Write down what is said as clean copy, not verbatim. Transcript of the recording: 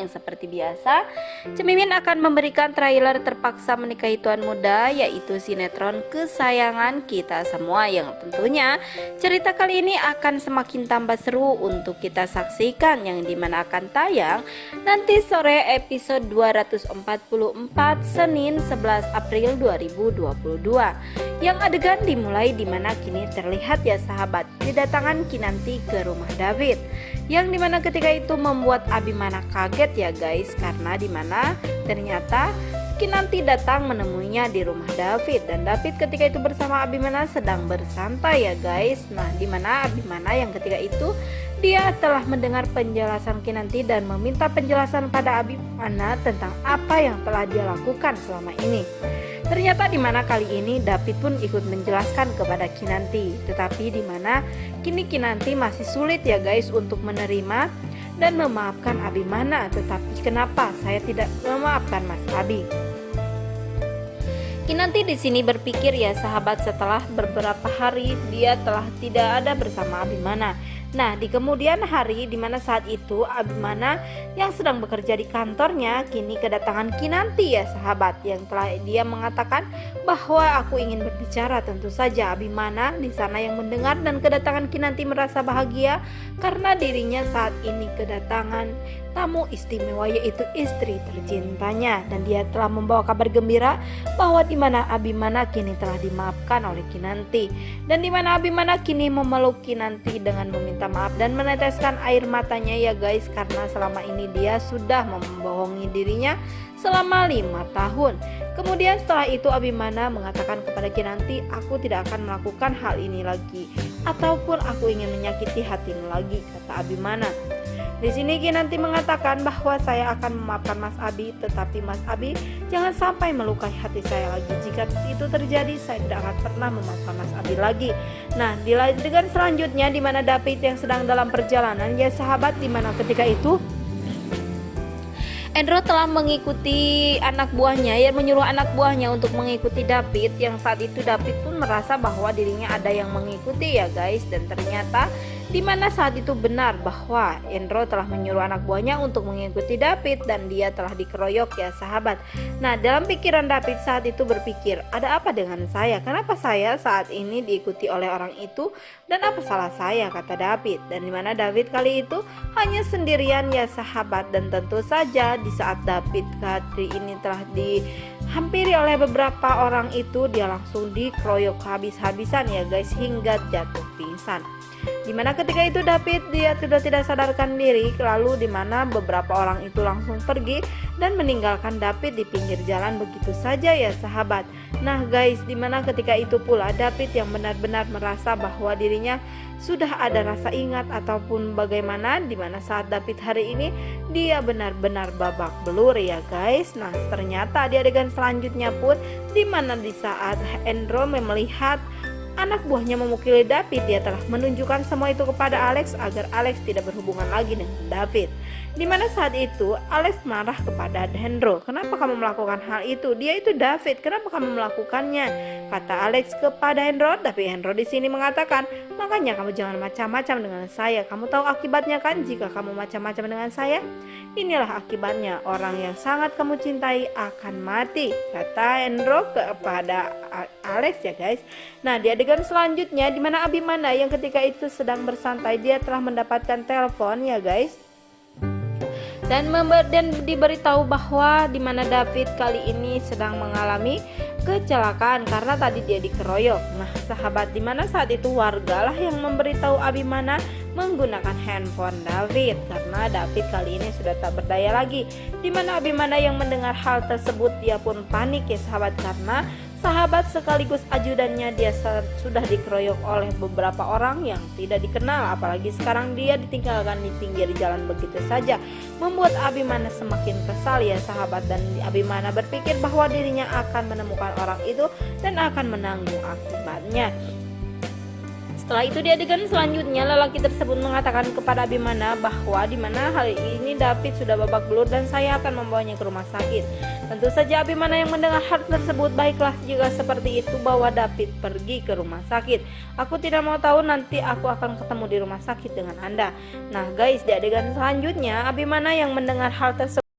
Yang seperti biasa, Cemimin akan memberikan trailer terpaksa menikahi tuan muda, yaitu sinetron kesayangan kita semua, yang tentunya cerita kali ini akan semakin tambah seru untuk kita saksikan, yang dimana akan tayang nanti sore episode 244 Senin 11 April 2022. Yang adegan dimulai dimana kini terlihat ya sahabat, kedatangan Kinanti ke rumah David, yang dimana ketika itu membuat Abimana kaget ya guys, karena dimana ternyata Kinanti datang menemuinya di rumah David, dan David ketika itu bersama Abimana sedang bersantai ya guys. Nah dimana Abimana yang ketika itu dia telah mendengar penjelasan Kinanti dan meminta penjelasan pada Abimana tentang apa yang telah dia lakukan selama ini. Ternyata dimana kali ini David pun ikut menjelaskan kepada Kinanti, tetapi dimana kini Kinanti masih sulit ya guys untuk menerima dan memaafkan Abimana. Tetapi kenapa saya tidak memaafkan Mas Abi? Kinanti di sini berpikir ya sahabat, setelah beberapa hari dia telah tidak ada bersama Abimana. Nah di kemudian hari dimana saat itu Abimana yang sedang bekerja di kantornya kini kedatangan Kinanti ya sahabat, yang telah dia mengatakan bahwa aku ingin berbicara. Tentu saja Abimana di sana yang mendengar, dan kedatangan Kinanti merasa bahagia karena dirinya saat ini kedatangan tamu istimewa, yaitu istri tercintanya, dan dia telah membawa kabar gembira bahwa dimana Abimana kini telah dimaafkan oleh Kinanti, dan dimana Abimana kini memeluk Kinanti dengan meminta maaf dan meneteskan air matanya ya guys, karena selama ini dia sudah membohongi dirinya selama 5 tahun. Kemudian setelah itu Abimana mengatakan kepada Kinanti, aku tidak akan melakukan hal ini lagi, ataupun aku ingin menyakiti hatimu lagi, kata Abimana. Di sini Kinanti mengatakan bahwa saya akan memaafkan Mas Abi, tetapi Mas Abi jangan sampai melukai hati saya lagi. Jika itu terjadi, saya tidak akan pernah memaafkan Mas Abi lagi. Nah, di adegan selanjutnya di mana David yang sedang dalam perjalanan ya sahabat, di mana ketika itu Endro telah mengikuti anak buahnya, ya menyuruh anak buahnya untuk mengikuti David, yang saat itu David pun merasa bahwa dirinya ada yang mengikuti ya guys, dan ternyata dimana saat itu benar bahwa Endro telah menyuruh anak buahnya untuk mengikuti David dan dia telah dikeroyok ya sahabat. Nah dalam pikiran David saat itu berpikir, ada apa dengan saya? Kenapa saya saat ini diikuti oleh orang itu, dan apa salah saya, kata David. Dan dimana David kali itu hanya sendirian ya sahabat, dan tentu saja di saat David kali ini telah dihampiri oleh beberapa orang itu, dia langsung dikeroyok habis-habisan ya guys, hingga jatuh pingsan. Dimana ketika itu David dia sudah tidak sadarkan diri, lalu dimana beberapa orang itu langsung pergi dan meninggalkan David di pinggir jalan begitu saja ya sahabat. Nah guys, dimana ketika itu pula David yang benar-benar merasa bahwa dirinya sudah ada rasa ingat ataupun bagaimana, dimana saat David hari ini dia benar-benar babak belur ya guys. Nah ternyata di adegan selanjutnya pun dimana di saat Endro melihat anak buahnya memukuli David, dia telah menunjukkan semua itu kepada Alex agar Alex tidak berhubungan lagi dengan David. Dimana saat itu Alex marah kepada Endro, kenapa kamu melakukan hal itu? Dia itu David, kenapa kamu melakukannya? Kata Alex kepada Endro, tapi Endro di sini mengatakan, makanya kamu jangan macam-macam dengan saya. Kamu tahu akibatnya kan jika kamu macam-macam dengan saya? Inilah akibatnya, orang yang sangat kamu cintai akan mati, kata Endro kepada Alex ya guys. Nah di adegan selanjutnya dimana Abimana yang ketika itu sedang bersantai, dia telah mendapatkan telepon ya guys, dan diberitahu bahwa dimana David kali ini sedang mengalami kecelakaan karena tadi dia dikeroyok. Nah sahabat, dimana saat itu wargalah yang memberitahu Abimana menggunakan handphone David, karena David kali ini sudah tak berdaya lagi. Dimana Abimana yang mendengar hal tersebut dia pun panik ya sahabat, karena sahabat sekaligus ajudannya dia sudah dikeroyok oleh beberapa orang yang tidak dikenal, apalagi sekarang dia ditinggalkan di pinggir jalan begitu saja, membuat Abimana semakin kesal ya sahabat. Dan Abimana berpikir bahwa dirinya akan menemukan orang itu dan akan menanggung akibatnya. Setelah itu di adegan selanjutnya lelaki tersebut mengatakan kepada Abimana bahwa di mana hal ini David sudah babak belur dan saya akan membawanya ke rumah sakit. Tentu saja Abimana yang mendengar hal tersebut, baiklah jika seperti itu, bawa David pergi ke rumah sakit. Aku tidak mau tahu, nanti aku akan ketemu di rumah sakit dengan Anda. Nah guys, di adegan selanjutnya Abimana yang mendengar hal tersebut